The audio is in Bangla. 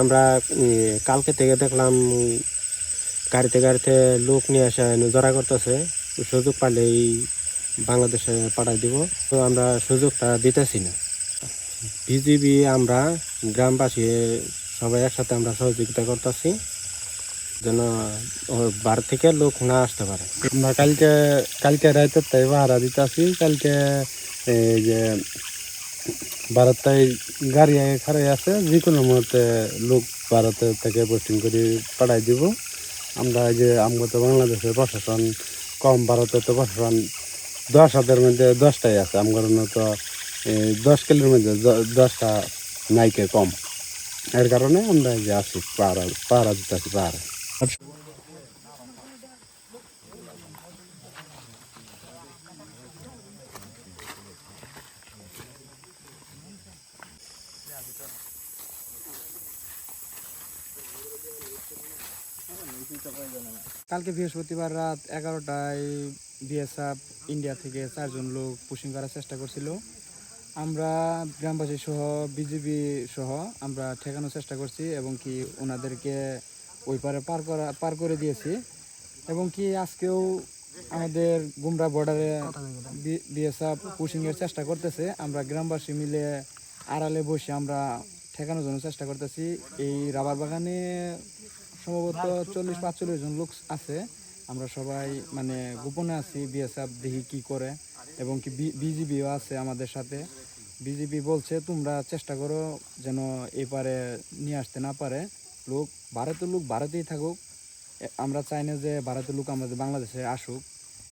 আমরা কালকে থেকে দেখলাম গাড়িতে গাড়িতে লোক নিয়ে আসা জড়া করতেছে। সুযোগ পাইলেই বাংলাদেশে পাঠাই দিব, তো আমরা সুযোগটা দিতেছি না। বিজিবি আমরা গ্রামবাসী সবাই একসাথে আমরা সহযোগিতা করতেছি যেন ভারত থেকে লোক না আসতে পারে। আমরা কালকে কালকে রাইতে তাই ভাড়া দিতেছি। কালকে এই যে ভারতে গাড়ি খারাই আছে, যে কোনো মুহূর্তে লোক ভারতে থেকে পোস্টিং করে পাঠাই দিব। আমরা এই যে আমরা তো বাংলাদেশের প্রশাসন কম, ভারতে তো প্রশাসন 10,000-এর মধ্যে 10টাই আছে। আমার তো 10 কিলোর মধ্যে 10টা নাইকে কম। এর কারণে আমরা এই যে আসি পাহারা পাহারা দিতেছি পাহারা। কালকে বৃহস্পতিবার রাত 11টায় বিএসএফ ইন্ডিয়া থেকে 4জন লোক পুশিং করার চেষ্টা করছিল। আমরা গ্রামবাসী সহ বিজিবি সহ আমরা ঠেকানোর চেষ্টা করছি এবং কি ওনাদেরকে ওই পারে পার করে দিয়েছি। এবং কি আজকেও আমাদের গুমরা বর্ডারে বিএসএফ পুশিংয়ের চেষ্টা করতেছে। আমরা গ্রামবাসী মিলে আড়ালে বসে আমরা ঠেকানোর জন্য চেষ্টা করতেছি। এই রাবার বাগানে সম্ভবত 40-45 জন লোক আছে। আমরা সবাই মানে গোপনে আছি, বিএসএফ দেখি কি করে, এবং কি বিজিবিও আছে আমাদের সাথে। বিজিবি বলছে তোমরা চেষ্টা করো যেন এপারে নিয়ে আসতে না পারে লোক। ভারতের লোক ভারতেই থাকুক, আমরা চাই না যে ভারতের লোক আমাদের বাংলাদেশে আসুক।